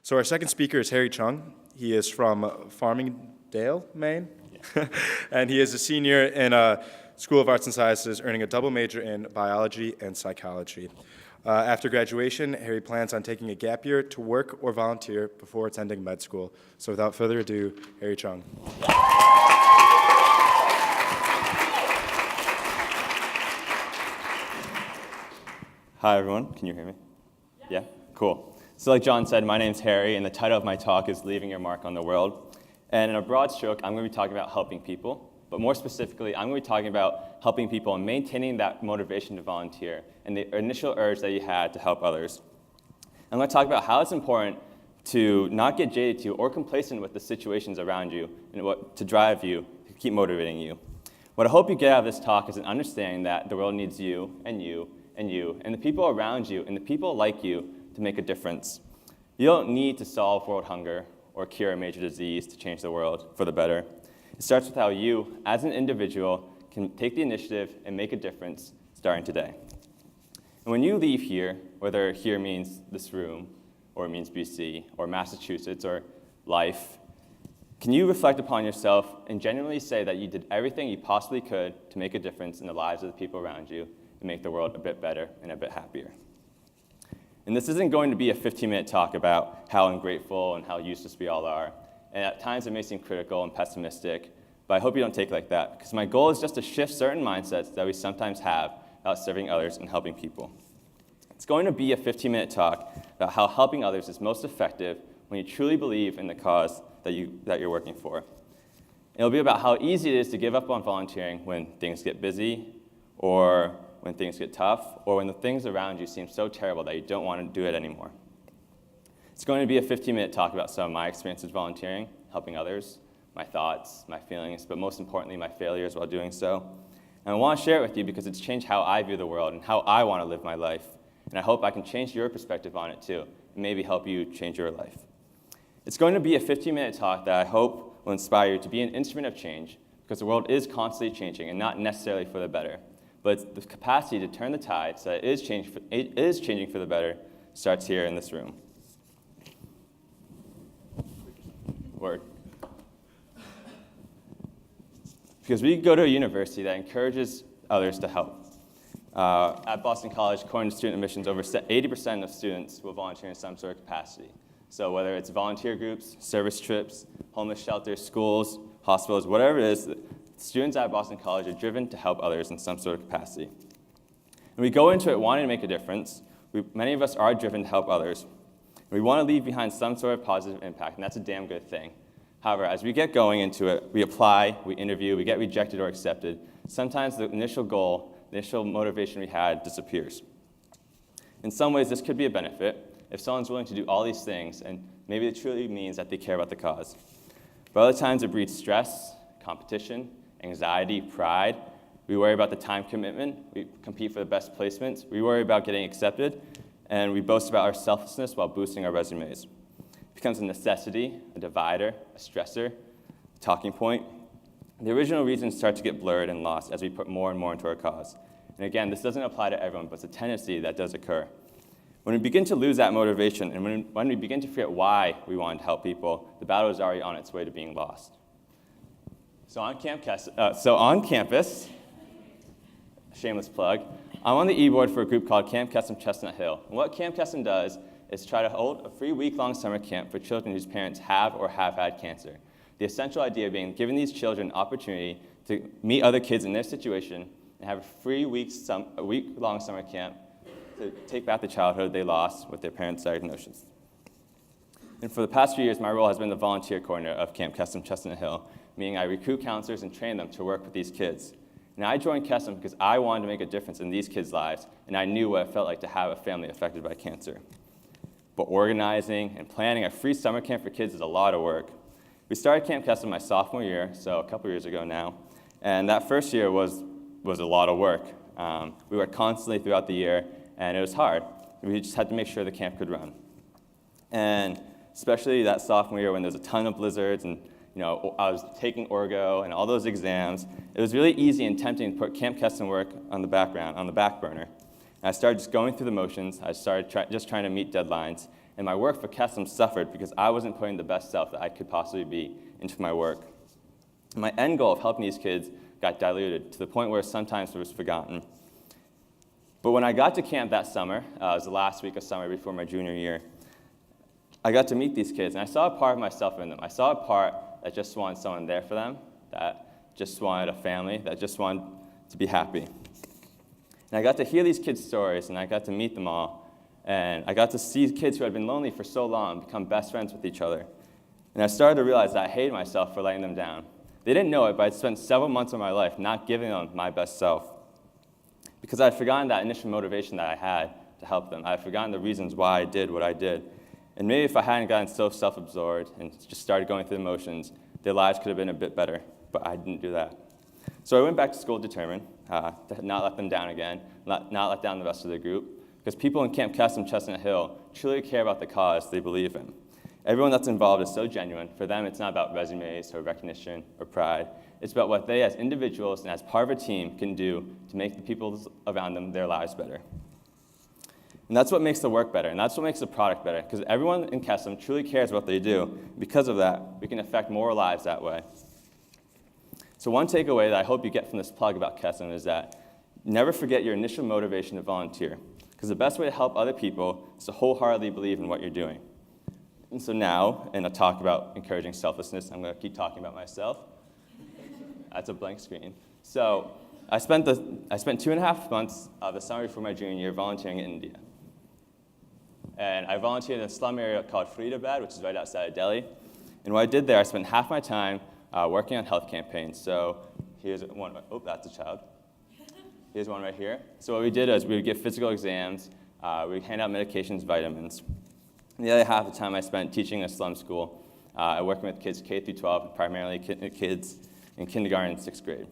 So our second speaker is Harry Cheung. He is from Farmingdale, Maine, and he is a senior in School of Arts and Sciences, earning a double major in biology and psychology. After graduation, Harry plans on taking a gap year to work or volunteer before attending med school. So without further ado, Harry Cheung. Hi, everyone. Can you hear me? Yeah? Cool. So like John said, my name's Harry, and the title of my talk is Leaving Your Mark on the World. And in a broad stroke, I'm going to be talking about helping people. But more specifically, I'm going to be talking about helping people and maintaining that motivation to volunteer and the initial urge that you had to help others. I'm going to talk about how it's important to not get jaded to or complacent with the situations around you and what to drive you, to keep motivating you. What I hope you get out of this talk is an understanding that the world needs you and you and you and the people around you and the people like you to make a difference. You don't need to solve world hunger or cure a major disease to change the world for the better. It starts with how you, as an individual, can take the initiative and make a difference starting today. And when you leave here, whether here means this room, or it means BC, or Massachusetts, or life, can you reflect upon yourself and genuinely say that you did everything you possibly could to make a difference in the lives of the people around you and make the world a bit better and a bit happier? And this isn't going to be a 15-minute talk about how ungrateful and how useless we all are. And at times it may seem critical and pessimistic, but I hope you don't take it like that, because my goal is just to shift certain mindsets that we sometimes have about serving others and helping people. It's going to be a 15-minute talk about how helping others is most effective when you truly believe in the cause that you're working for. It'll be about how easy it is to give up on volunteering when things get busy, or when things get tough, or when the things around you seem so terrible that you don't want to do it anymore. It's going to be a 15-minute talk about some of my experiences volunteering, helping others, my thoughts, my feelings, but most importantly, my failures while doing so. And I want to share it with you because it's changed how I view the world and how I want to live my life. And I hope I can change your perspective on it too, and maybe help you change your life. It's going to be a 15-minute talk that I hope will inspire you to be an instrument of change, because the world is constantly changing and not necessarily for the better. But the capacity to turn the tide so that it is changing for the better starts here in this room. Word. Because we go to a university that encourages others to help. At Boston College, according to student admissions, over 80% of students will volunteer in some sort of capacity. So whether it's volunteer groups, service trips, homeless shelters, schools, hospitals, whatever it is, students at Boston College are driven to help others in some sort of capacity. And we go into it wanting to make a difference. Many of us are driven to help others. And we want to leave behind some sort of positive impact, and that's a damn good thing. However, as we get going into it, we apply, we interview, we get rejected or accepted. Sometimes the initial goal, the initial motivation we had disappears. In some ways, this could be a benefit if someone's willing to do all these things, and maybe it truly means that they care about the cause. But other times it breeds stress, competition, anxiety, pride. We worry about the time commitment. We compete for the best placements. We worry about getting accepted. And we boast about our selflessness while boosting our resumes. It becomes a necessity, a divider, a stressor, a talking point. The original reasons start to get blurred and lost as we put more and more into our cause. And again, this doesn't apply to everyone, but it's a tendency that does occur. When we begin to lose that motivation, and when we begin to forget why we want to help people, the battle is already on its way to being lost. So on campus, shameless plug, I'm on the e-board for a group called Camp Kesem Chestnut Hill. And what Camp Kesem does is try to hold a free week-long summer camp for children whose parents have or have had cancer. The essential idea being giving these children an opportunity to meet other kids in their situation and have a free week-long summer camp to take back the childhood they lost with their parents' diagnosis. And for the past few years, my role has been the volunteer coordinator of Camp Kesem Chestnut Hill, meaning I recruit counselors and train them to work with these kids. And I joined Kesem because I wanted to make a difference in these kids' lives, and I knew what it felt like to have a family affected by cancer. But organizing and planning a free summer camp for kids is a lot of work. We started Camp Kesem my sophomore year, so a couple years ago now, and that first year was a lot of work. We worked constantly throughout the year, and it was hard. We just had to make sure the camp could run. And especially that sophomore year when there was a ton of blizzards and I was taking Orgo and all those exams, it was really easy and tempting to put Camp Kesem work on the back burner. And I started just going through the motions. I started just trying to meet deadlines. and my work for Kesem suffered because I wasn't putting the best self that I could possibly be into my work. My end goal of helping these kids got diluted to the point where sometimes it was forgotten. But when I got to camp that summer, it was the last week of summer before my junior year, I got to meet these kids, and I saw a part of myself in them. I saw a part that just wanted someone there for them, that just wanted a family, that just wanted to be happy. And I got to hear these kids' stories, and I got to meet them all. And I got to see kids who had been lonely for so long become best friends with each other. And I started to realize that I hated myself for letting them down. They didn't know it, but I'd spent several months of my life not giving them my best self, because I had forgotten that initial motivation that I had to help them. I had forgotten the reasons why I did what I did. And maybe if I hadn't gotten so self-absorbed and just started going through the motions, their lives could have been a bit better, but I didn't do that. So I went back to school determined to not let them down again, not let down the rest of the group, because people in Camp Kesem, Chestnut Hill, truly care about the cause they believe in. Everyone that's involved is so genuine. For them, it's not about resumes or recognition or pride. It's about what they as individuals and as part of a team can do to make the people around them, their lives better. And that's what makes the work better, and that's what makes the product better, because everyone in Kesem truly cares what they do. Because of that, we can affect more lives that way. So one takeaway that I hope you get from this plug about Kesem is that never forget your initial motivation to volunteer, because the best way to help other people is to wholeheartedly believe in what you're doing. And so now, in a talk about encouraging selflessness, I'm going to keep talking about myself. That's a blank screen. So I spent 2.5 months of the summer before my junior year volunteering in India. And I volunteered in a slum area called Faridabad, which is right outside of Delhi. And what I did there, I spent half my time working on health campaigns. So here's one. Oh, that's a child. Here's one right here. So what we did is we would give physical exams. We would hand out medications, vitamins. And the other half of the time I spent teaching in a slum school, working with kids K through 12, primarily kids in kindergarten and 6th grade.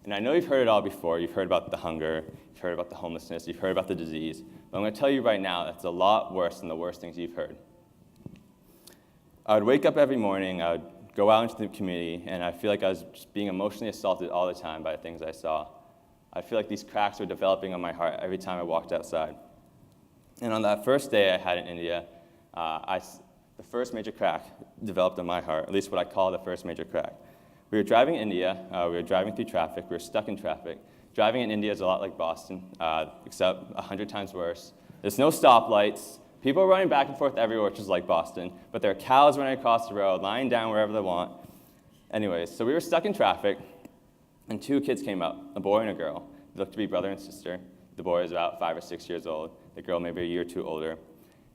And I know you've heard it all before. You've heard about the hunger, you've heard about the homelessness, you've heard about the disease. But I'm going to tell you right now that's a lot worse than the worst things you've heard. I would wake up every morning, I would go out into the community, and I feel like I was just being emotionally assaulted all the time by the things I saw. I feel like these cracks were developing on my heart every time I walked outside. And on that first day I had in India, the first major crack developed in my heart, at least what I call the first major crack. We were driving in India, we were driving through traffic, we were stuck in traffic. Driving in India is a lot like Boston, except 100 times worse. There's no stoplights. People are running back and forth everywhere, which is like Boston, but there are cows running across the road, lying down wherever they want. Anyways, so we were stuck in traffic, and 2 kids came up, a boy and a girl. They looked to be brother and sister. The boy is about 5 or 6 years old, the girl maybe a year or 2 older.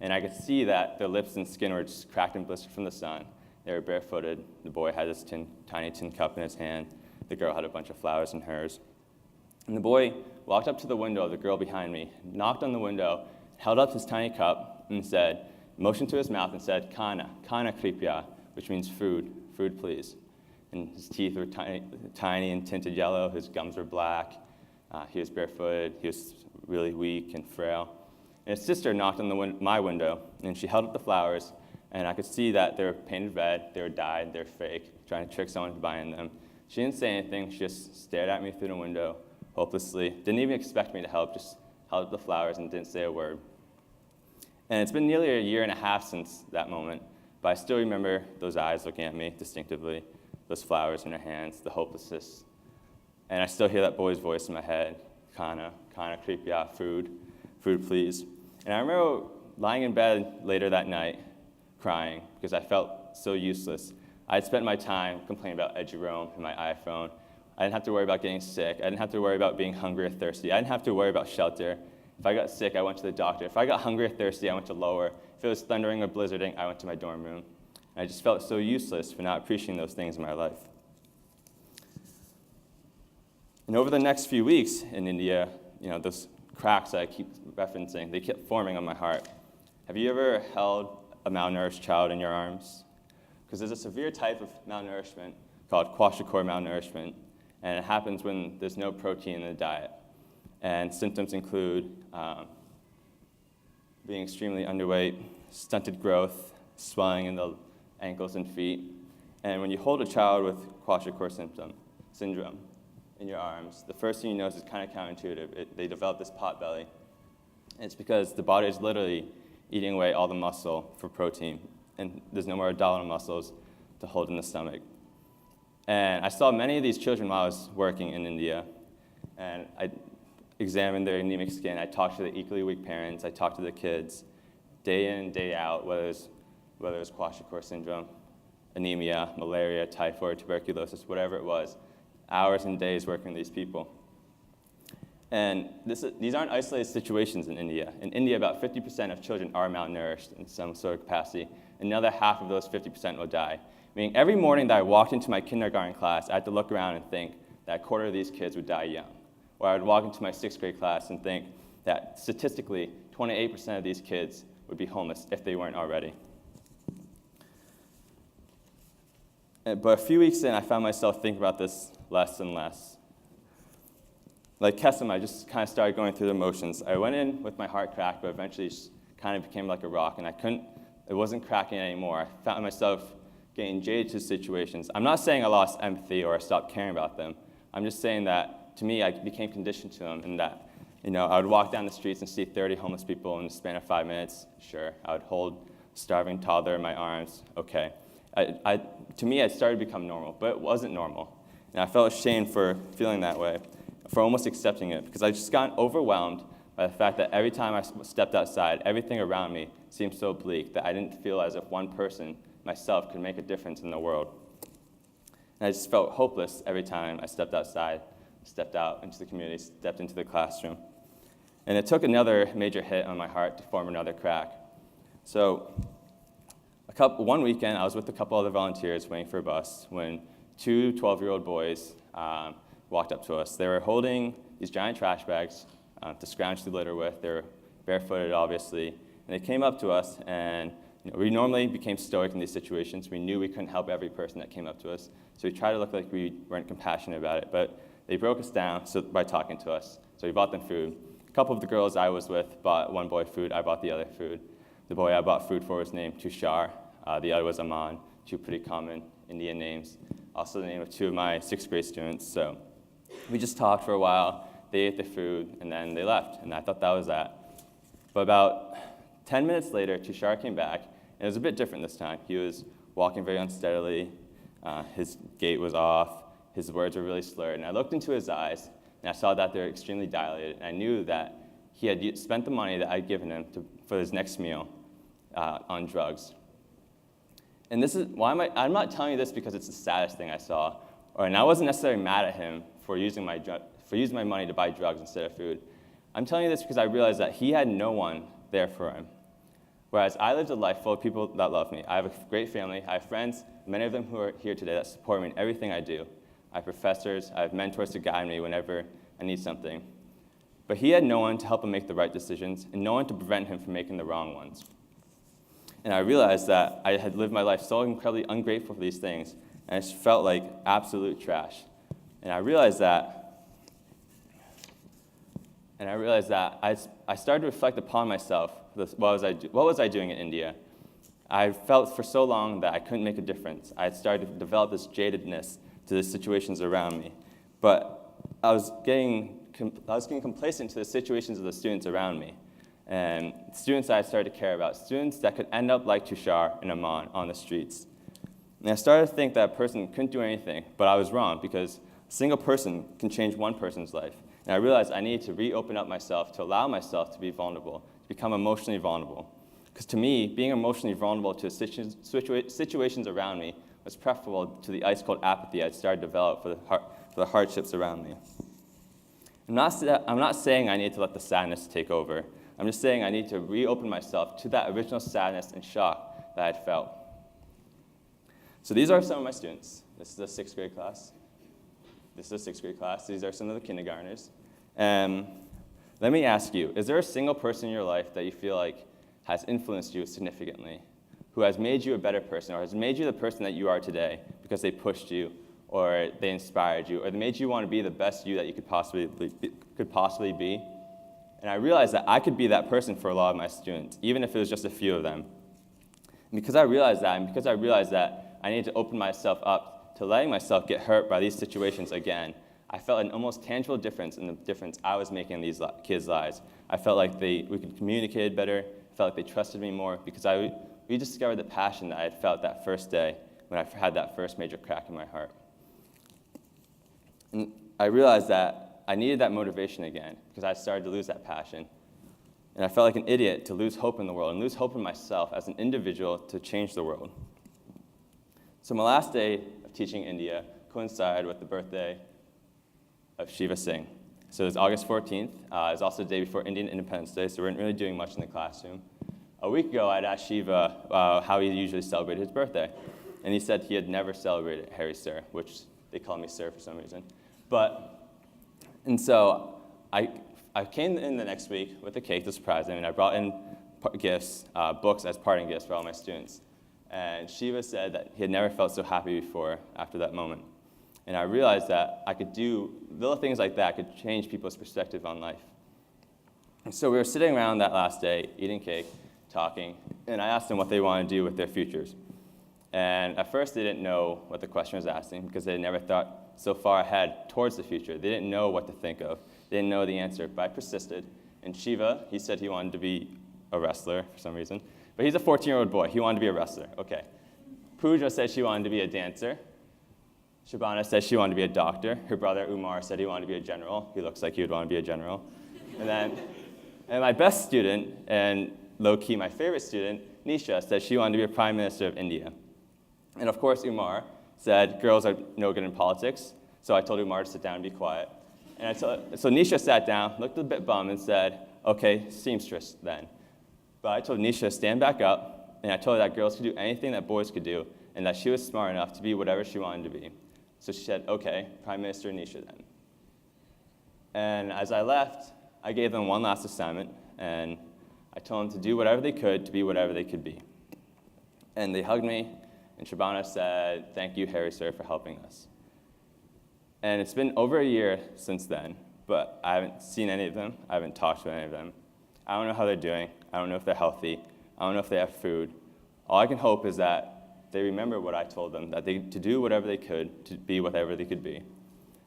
And I could see that their lips and skin were just cracked and blistered from the sun. They were barefooted. The boy had this tiny tin cup in his hand. The girl had a bunch of flowers in hers. And the boy walked up to the window of the girl behind me, knocked on the window, held up his tiny cup, and said, motioned to his mouth and said, "Kana, kana kripya," which means food, food please. And his teeth were tiny and tinted yellow. His gums were black. He was barefooted. He was really weak and frail. And his sister knocked on my window, and she held up the flowers, and I could see that they were painted red, they were dyed, they were fake, trying to trick someone into buying them. She didn't say anything. She just stared at me through the window, hopelessly. Didn't even expect me to help, just held up the flowers and didn't say a word. And it's been nearly a year and a half since that moment, but I still remember those eyes looking at me distinctively, those flowers in her hands, the hopelessness. And I still hear that boy's voice in my head, "Kana, kana kripya," food, food please. And I remember lying in bed later that night, crying, because I felt so useless. I'd spent my time complaining about Eduroam and my iPhone. I didn't have to worry about getting sick. I didn't have to worry about being hungry or thirsty. I didn't have to worry about shelter. If I got sick, I went to the doctor. If I got hungry or thirsty, I went to lower. If it was thundering or blizzarding, I went to my dorm room. And I just felt so useless for not appreciating those things in my life. And over the next few weeks in India, those cracks that I keep referencing, they kept forming on my heart. Have you ever held a malnourished child in your arms? Because there's a severe type of malnourishment called kwashiorkor malnourishment, and it happens when there's no protein in the diet. And symptoms include being extremely underweight, stunted growth, swelling in the ankles and feet. And when you hold a child with kwashiorkor syndrome in your arms, the first thing you notice is kind of counterintuitive. They develop this pot belly. And it's because the body is literally eating away all the muscle for protein, and there's no more abdominal muscles to hold in the stomach. And I saw many of these children while I was working in India, and I examined their anemic skin. I talked to the equally weak parents. I talked to the kids day in, day out, whether it was kwashiorkor syndrome, anemia, malaria, typhoid, tuberculosis, whatever it was, hours and days working with these people. And these aren't isolated situations in India. In India, about 50% of children are malnourished in some sort of capacity. Another half of those 50% will die. Meaning every morning that I walked into my kindergarten class, I had to look around and think that a quarter of these kids would die young. Or I would walk into my 6th grade class and think that statistically, 28% of these kids would be homeless if they weren't already. But a few weeks in, I found myself thinking about this less and less. Like Kesem, I just kind of started going through the motions. I went in with my heart cracked, but eventually it just kind of became like a rock, and it wasn't cracking anymore. I found myself getting jaded to situations. I'm not saying I lost empathy or I stopped caring about them. I'm just saying that, to me, I became conditioned to them, and that, I would walk down the streets and see 30 homeless people in the span of 5 minutes. Sure. I would hold a starving toddler in my arms. Okay. To me, it started to become normal, but it wasn't normal. And I felt ashamed for feeling that way, for almost accepting it, because I just got overwhelmed by the fact that every time I stepped outside, everything around me seemed so bleak that I didn't feel as if one person, myself, could make a difference in the world. And I just felt hopeless every time I stepped outside, stepped out into the community, stepped into the classroom. And it took another major hit on my heart to form another crack. So one weekend, I was with a couple other volunteers waiting for a bus when 2 12-year-old boys walked up to us. They were holding these giant trash bags to scrounge through litter with. They were barefooted, obviously. And they came up to us, and we normally became stoic in these situations. We knew we couldn't help every person that came up to us, so we tried to look like we weren't compassionate about it. But they broke us down by talking to us, so we bought them food. A couple of the girls I was with bought one boy food. I bought the other food. The boy I bought food for was named Tushar. The other was Aman, 2 pretty common Indian names. Also the name of 2 of my 6th grade students. So we just talked for a while. They ate the food, and then they left, and I thought that was that. But about 10 minutes later, Tushar came back, and it was a bit different this time. He was walking very unsteadily. His gait was off. His words were really slurred. And I looked into his eyes, and I saw that they were extremely dilated. And I knew that he had spent the money that I'd given him for his next meal on drugs. And this is why I'm not telling you this because it's the saddest thing I saw, and I wasn't necessarily mad at him for using my money to buy drugs instead of food. I'm telling you this because I realized that he had no one there for him. Whereas I lived a life full of people that love me. I have a great family. I have friends, many of them who are here today, that support me in everything I do. I have professors. I have mentors to guide me whenever I need something. But he had no one to help him make the right decisions and no one to prevent him from making the wrong ones. And I realized that I had lived my life so incredibly ungrateful for these things, and I just felt like absolute trash. And I realized that I started to reflect upon myself. What was I doing in India? I felt for so long that I couldn't make a difference. I had started to develop this jadedness to the situations around me. But I was getting complacent to the situations of the students around me. And students that I started to care about, students that could end up like Tushar and Aman on the streets. And I started to think that a person couldn't do anything, but I was wrong because a single person can change one person's life. And I realized I needed to reopen up myself, to allow myself to be vulnerable, to become emotionally vulnerable. Because to me, being emotionally vulnerable to situations around me was preferable to the ice-cold apathy I'd started to develop for the hardships around me. I'm not saying I need to let the sadness take over. I'm just saying I need to reopen myself to that original sadness and shock that I'd felt. So these are some of my students. This is a 6th grade class. This is a 6th grade class. These are some of the kindergartners. Let me ask you, is there a single person in your life that you feel like has influenced you significantly, who has made you a better person, or has made you the person that you are today because they pushed you, or they inspired you, or they made you want to be the best you that you could possibly be? And I realized that I could be that person for a lot of my students, even if it was just a few of them. And because I realized that I needed to open myself up to letting myself get hurt by these situations again, I felt an almost tangible difference in the difference I was making in these kids' lives. I felt like we could communicate better. I felt like they trusted me more because I rediscovered the passion that I had felt that first day when I had that first major crack in my heart. And I realized that I needed that motivation again because I started to lose that passion. And I felt like an idiot to lose hope in the world and lose hope in myself as an individual to change the world. So my last day of teaching India coincided with the birthday of Shiva Singh. So it was August 14th. It was also the day before Indian Independence Day, so we weren't really doing much in the classroom. A week ago, I'd asked Shiva how he usually celebrated his birthday. And he said he had never celebrated Harry Sir, which they call me Sir for some reason. And so I came in the next week with a cake to surprise him, and I brought in gifts, books as parting gifts for all my students. And Shiva said that he had never felt so happy before after that moment. And I realized that I could do little things like that could change people's perspective on life. And so we were sitting around that last day, eating cake, talking, and I asked them what they wanted to do with their futures. And at first they didn't know what the question was asking because they never thought so far ahead towards the future. They didn't know what to think of. They didn't know the answer, but I persisted. And Shiva, he said he wanted to be a wrestler for some reason. But he's a 14-year-old boy. He wanted to be a wrestler. Okay. Pooja said she wanted to be a dancer. Shabana said she wanted to be a doctor. Her brother Umar said he wanted to be a general. He looks like he would want to be a general. And my best student, and low-key my favorite student, Nisha, said she wanted to be a prime minister of India. And of course, Umar said girls are no good in politics. So I told Umar to sit down and be quiet. And so Nisha sat down, looked a bit bummed, and said, okay, seamstress then. But I told Nisha to stand back up, and I told her that girls could do anything that boys could do, and that she was smart enough to be whatever she wanted to be. So she said, okay, Prime Minister Nisha then. And as I left, I gave them one last assignment, and I told them to do whatever they could to be whatever they could be. And they hugged me, and Shabana said, thank you, Harry Sir, for helping us. And it's been over a year since then, but I haven't seen any of them. I haven't talked to any of them. I don't know how they're doing. I don't know if they're healthy. I don't know if they have food. All I can hope is that they remember what I told them, that to do whatever they could, to be whatever they could be.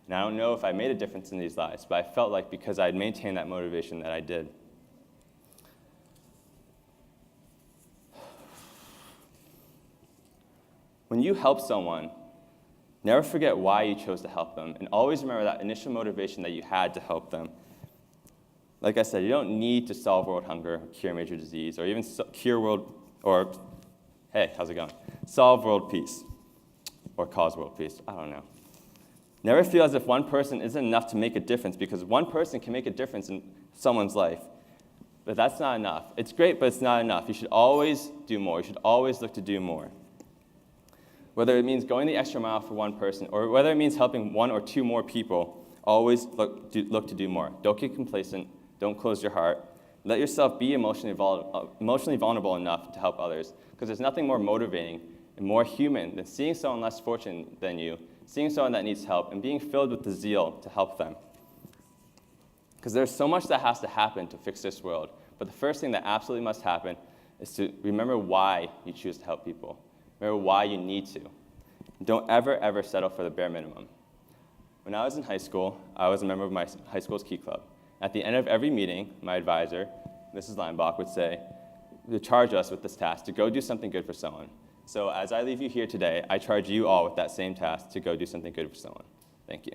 And I don't know if I made a difference in these lives, but I felt like because I had maintained that motivation that I did. When you help someone, never forget why you chose to help them, and always remember that initial motivation that you had to help them. Like I said, you don't need to solve world hunger, or cure major disease, or even solve world peace, or cause world peace, I don't know. Never feel as if one person isn't enough to make a difference, because one person can make a difference in someone's life. But that's not enough. It's great, but it's not enough. You should always do more. You should always look to do more. Whether it means going the extra mile for one person, or whether it means helping one or two more people, always look to do more. Don't get complacent. Don't close your heart. Let yourself be emotionally vulnerable enough to help others, because there's nothing more motivating and more human than seeing someone less fortunate than you, seeing someone that needs help, and being filled with the zeal to help them. Because there's so much that has to happen to fix this world, but the first thing that absolutely must happen is to remember why you choose to help people. Remember why you need to. Don't ever, ever settle for the bare minimum. When I was in high school, I was a member of my high school's Key Club. At the end of every meeting, my advisor, Mrs. Leinbach, would charge us with this task to go do something good for someone. So as I leave you here today, I charge you all with that same task to go do something good for someone. Thank you.